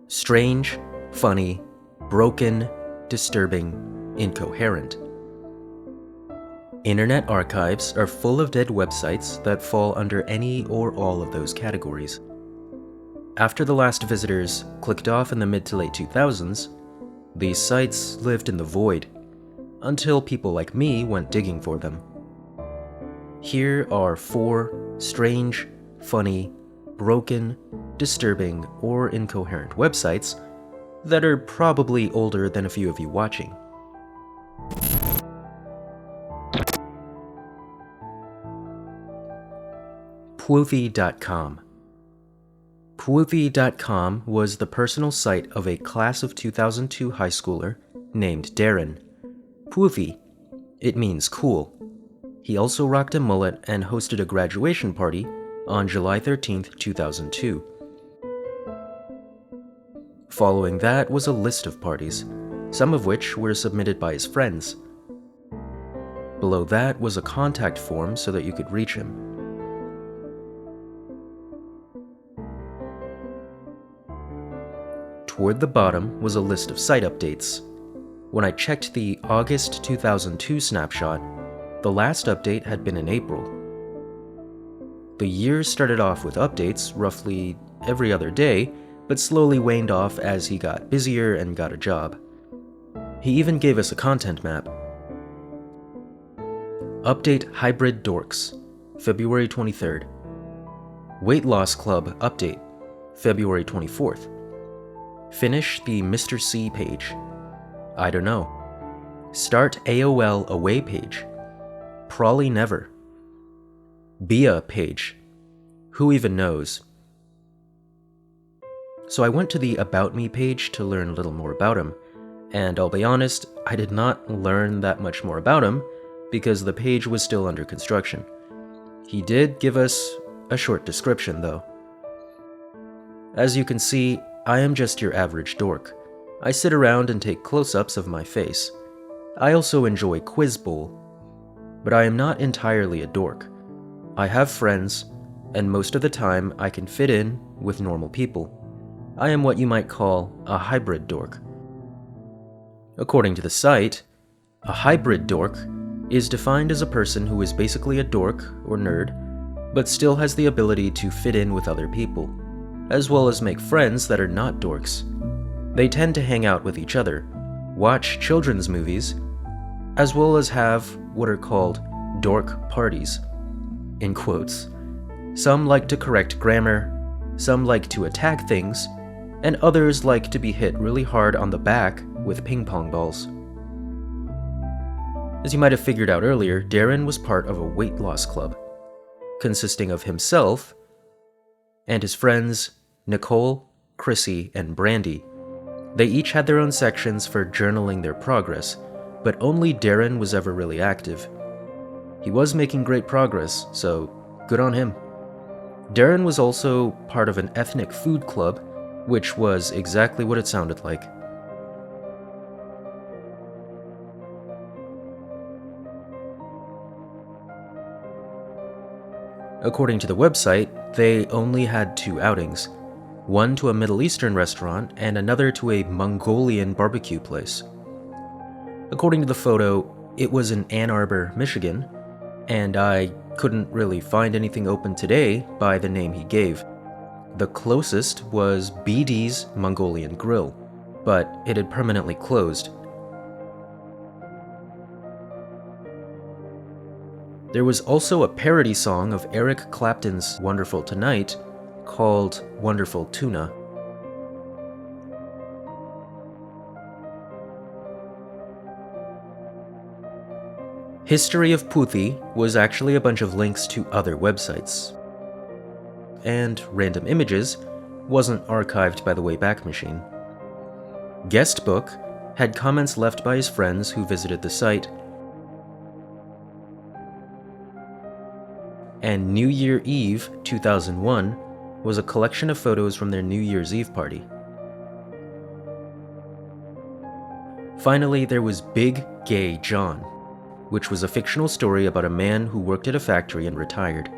Strange, funny, broken, disturbing, incoherent. Internet archives are full of dead websites that fall under any or all of those categories. After the last visitors clicked off in the mid to late 2000s, these sites lived in the void, until people like me went digging for them. Here are 4 strange, funny, broken, disturbing, or incoherent websites that are probably older than a few of you watching. Pwoofy.com. Pwoofy.com was the personal site of a class of 2002 high schooler named Darren. Pwoofy. It means cool. He also rocked a mullet and hosted a graduation party on July 13, 2002. Following that was a list of parties, some of which were submitted by his friends. Below that was a contact form so that you could reach him. Toward the bottom was a list of site updates. When I checked the August 2002 snapshot, the last update had been in April. The year started off with updates roughly every other day, but slowly waned off as he got busier and got a job. He even gave us a content map. Update Hybrid Dorks, February 23rd. Weight Loss Club Update, February 24th. Finish the Mr. C page. I don't know. Start AOL away page. Probably never. Bia page. Who even knows? So I went to the About Me page to learn a little more about him, and I'll be honest, I did not learn that much more about him because the page was still under construction. He did give us a short description though. As you can see, I am just your average dork. I sit around and take close-ups of my face. I also enjoy Quiz Bowl. But I am not entirely a dork. I have friends, and most of the time I can fit in with normal people. I am what you might call a hybrid dork. According to the site, a hybrid dork is defined as a person who is basically a dork or nerd, but still has the ability to fit in with other people, as well as make friends that are not dorks. They tend to hang out with each other, watch children's movies, as well as have what are called dork parties, in quotes. Some like to correct grammar, some like to attack things, and others like to be hit really hard on the back with ping pong balls. As you might have figured out earlier, Darren was part of a weight loss club, consisting of himself and his friends Nicole, Chrissy, and Brandy. They each had their own sections for journaling their progress, but only Darren was ever really active. He was making great progress, so good on him. Darren was also part of an ethnic food club, which was exactly what it sounded like. According to the website, they only had 2 outings, one to a Middle Eastern restaurant and another to a Mongolian barbecue place. According to the photo, it was in Ann Arbor, Michigan, and I couldn't really find anything open today by the name he gave. The closest was BD's Mongolian Grill, but it had permanently closed. There was also a parody song of Eric Clapton's Wonderful Tonight called Wonderful Tuna. History of Pwoofy was actually a bunch of links to other websites. And random images wasn't archived by the Wayback Machine. Guestbook had comments left by his friends who visited the site. And New Year Eve 2001 was a collection of photos from their New Year's Eve party. Finally, there was Big Gay John, which was a fictional story about a man who worked at a factory and retired.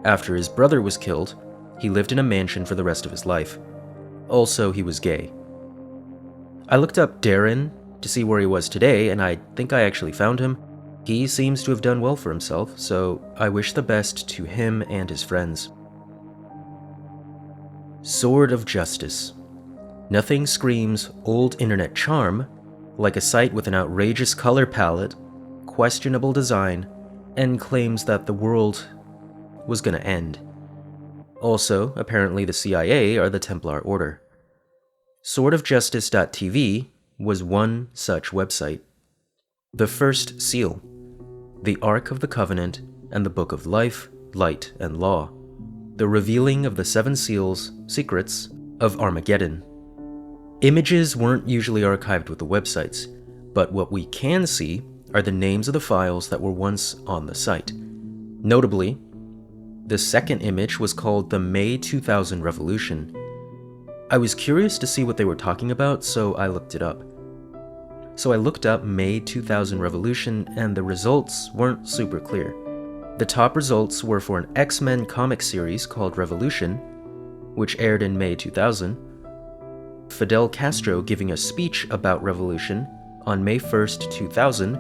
After his brother was killed, he lived in a mansion for the rest of his life. Also, he was gay. I looked up Darren to see where he was today, and I think I actually found him. He seems to have done well for himself, so I wish the best to him and his friends. Sword of Justice. Nothing screams old internet charm like a site with an outrageous color palette, questionable design, and claims that the world was gonna end. Also, apparently the CIA are the Templar Order. Swordofjustice.tv was one such website. The First Seal, the Ark of the Covenant, and the Book of Life, Light, and Law. The Revealing of the Seven Seals, Secrets of Armageddon. Images weren't usually archived with the websites, but what we can see are the names of the files that were once on the site. Notably, the second image was called the May 2000 Revolution. I was curious to see what they were talking about, so I looked it up. So I looked up May 2000 Revolution, and the results weren't super clear. The top results were for an X-Men comic series called Revolution, which aired in May 2000, Fidel Castro giving a speech about revolution on May 1st, 2000,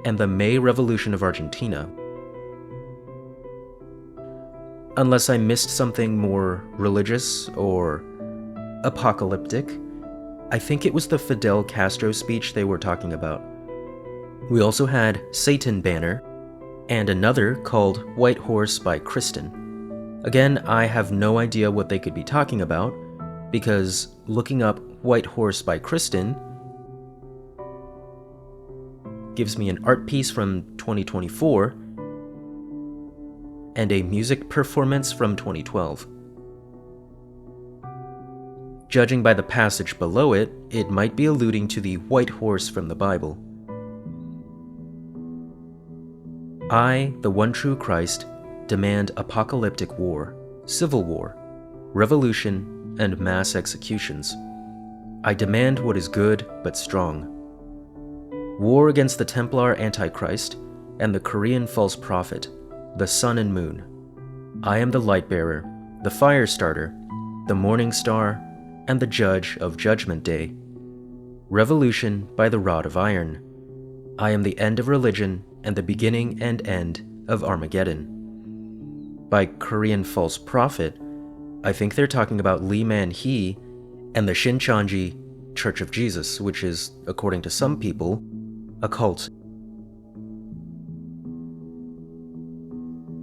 and the May Revolution of Argentina. Unless I missed something more religious or apocalyptic, I think it was the Fidel Castro speech they were talking about. We also had Satan Banner, and another called White Horse by Kristen. Again, I have no idea what they could be talking about, because looking up White Horse by Kristen gives me an art piece from 2024 and a music performance from 2012. Judging by the passage below it, it might be alluding to the white horse from the Bible. I, the one true Christ, demand apocalyptic war, civil war, revolution, and mass executions. I demand what is good but strong. War against the Templar Antichrist and the Korean false prophet, the sun and moon. I am the light bearer, the fire starter, the morning star, and the judge of Judgment Day. Revolution by the rod of iron. I am the end of religion and the beginning and end of Armageddon. By Korean false prophet, I think they're talking about Lee Man-hee and the Shincheonji Church of Jesus, which is, according to some people, a cult.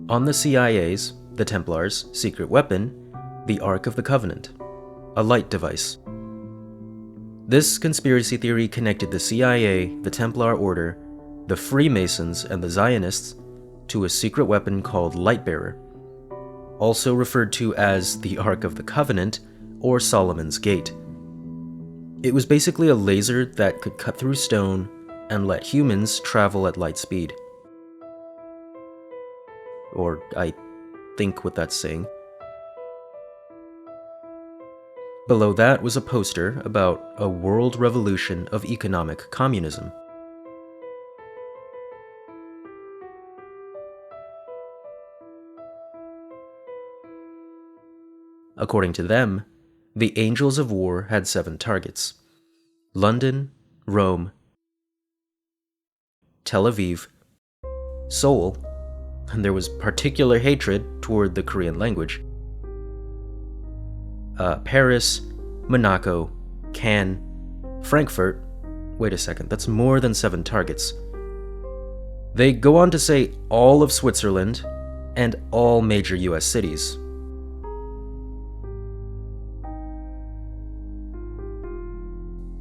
On the CIA's, the Templars' secret weapon, the Ark of the Covenant, a light device. This conspiracy theory connected the CIA, the Templar Order, the Freemasons, and the Zionists to a secret weapon called Lightbearer, also referred to as the Ark of the Covenant or Solomon's Gate. It was basically a laser that could cut through stone and let humans travel at light speed. Or I think what that's saying. Below that was a poster about a world revolution of economic communism. According to them, the Angels of War had 7 targets: London, Rome, Tel Aviv, Seoul, and there was particular hatred toward the Korean language, Paris, Monaco, Cannes, Frankfurt. Wait a second, that's more than 7 targets. They go on to say all of Switzerland and all major US cities.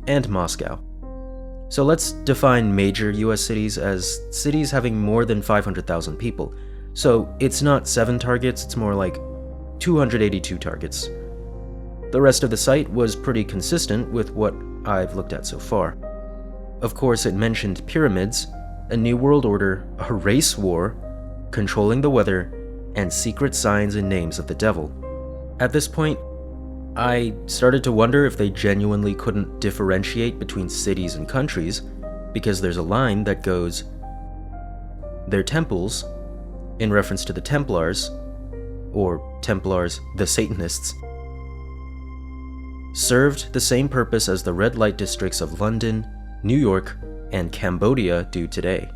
And Moscow. So let's define major US cities as cities having more than 500,000 people. So it's not 7 targets, it's more like 282 targets. The rest of the site was pretty consistent with what I've looked at so far. Of course, it mentioned pyramids, a new world order, a race war, controlling the weather, and secret signs and names of the devil. At this point, I started to wonder if they genuinely couldn't differentiate between cities and countries, because there's a line that goes, "Their temples," in reference to the Templars, or Templars, the Satanists, served the same purpose as the red light districts of London, New York, and Cambodia do today.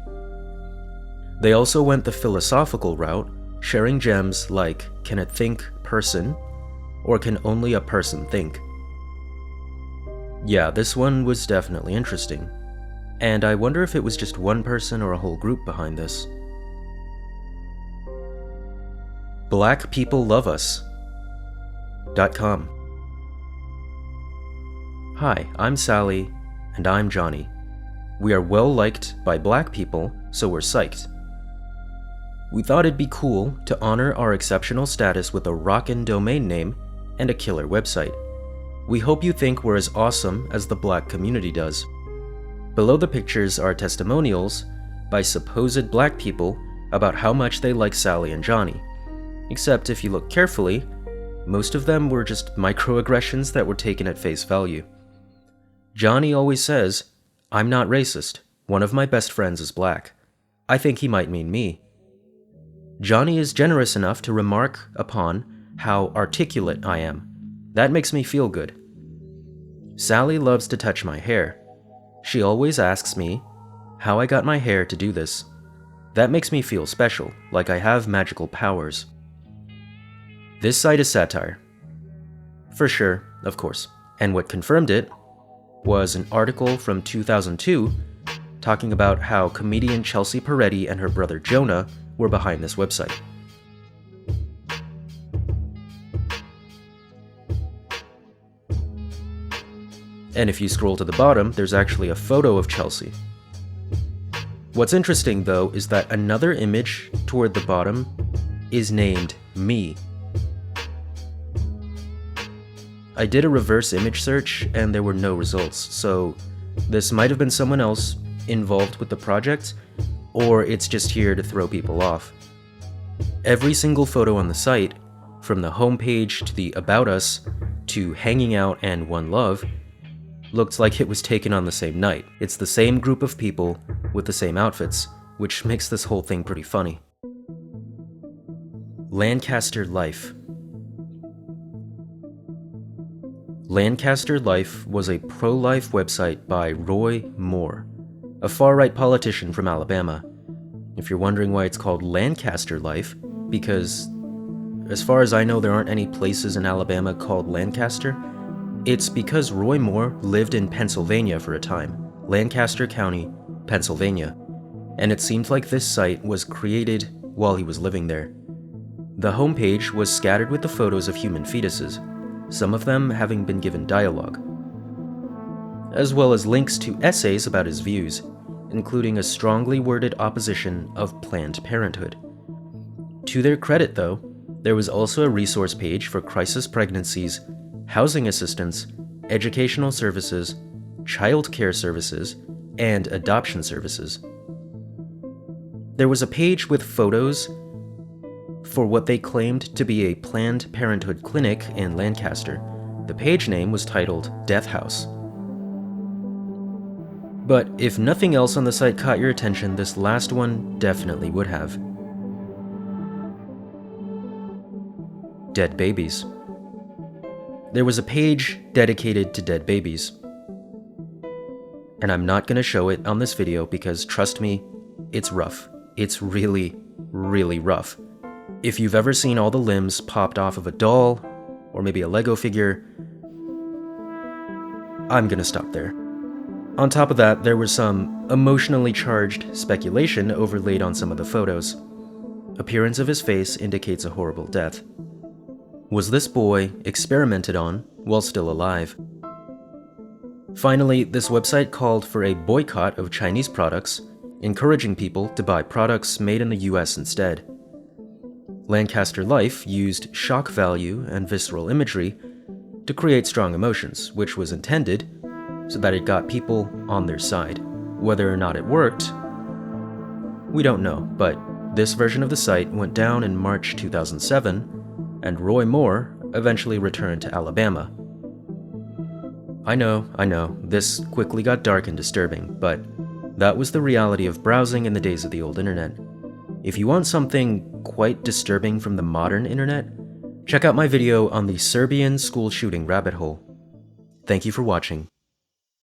They also went the philosophical route, sharing gems like "Can a think person?" or "Can only a person think?" Yeah, this one was definitely interesting, and I wonder if it was just one person or a whole group behind this. BlackPeopleLoveUs.com. Hi, I'm Sally, and I'm Johnny. We are well liked by black people, so we're psyched. We thought it'd be cool to honor our exceptional status with a rockin' domain name and a killer website. We hope you think we're as awesome as the black community does. Below the pictures are testimonials by supposed black people about how much they like Sally and Johnny. Except if you look carefully, most of them were just microaggressions that were taken at face value. Johnny always says, "I'm not racist. One of my best friends is black. I think he might mean me." Johnny is generous enough to remark upon how articulate I am. That makes me feel good. Sally loves to touch my hair. She always asks me how I got my hair to do this. That makes me feel special, like I have magical powers. This site is satire. For sure, of course. And what confirmed it was an article from 2002 talking about how comedian Chelsea Peretti and her brother Jonah were behind this website. And if you scroll to the bottom, there's actually a photo of Chelsea. What's interesting, though, is that another image toward the bottom is named Me. I did a reverse image search and there were no results, so this might have been someone else involved with the project, or it's just here to throw people off. Every single photo on the site, from the homepage to the About Us to Hanging Out and One Love, looked like it was taken on the same night. It's the same group of people with the same outfits, which makes this whole thing pretty funny. Lancaster Life. Lancaster Life was a pro-life website by Roy Moore, a far-right politician from Alabama. If you're wondering why it's called Lancaster Life, because as far as I know there aren't any places in Alabama called Lancaster, it's because Roy Moore lived in Pennsylvania for a time, Lancaster County, Pennsylvania, and it seemed like this site was created while he was living there. The homepage was scattered with the photos of human fetuses, some of them having been given dialogue, as well as links to essays about his views, including a strongly worded opposition of Planned Parenthood. To their credit, though, there was also a resource page for crisis pregnancies, housing assistance, educational services, child care services, and adoption services. There was a page with photos for what they claimed to be a Planned Parenthood clinic in Lancaster. The page name was titled Death House. But if nothing else on the site caught your attention, this last one definitely would have. Dead babies. There was a page dedicated to dead babies. And I'm not going to show it on this video because, trust me, it's rough. It's really, really rough. If you've ever seen all the limbs popped off of a doll, or maybe a Lego figure, I'm gonna stop there. On top of that, there was some emotionally charged speculation overlaid on some of the photos. Appearance of his face indicates a horrible death. Was this boy experimented on while still alive? Finally, this website called for a boycott of Chinese products, encouraging people to buy products made in the US instead. Lancaster Life used shock value and visceral imagery to create strong emotions, which was intended so that it got people on their side. Whether or not it worked, we don't know, but this version of the site went down in March 2007, and Roy Moore eventually returned to Alabama. I know, this quickly got dark and disturbing, but that was the reality of browsing in the days of the old internet. If you want something quite disturbing from the modern internet, check out my video on the Serbian school shooting rabbit hole. Thank you for watching.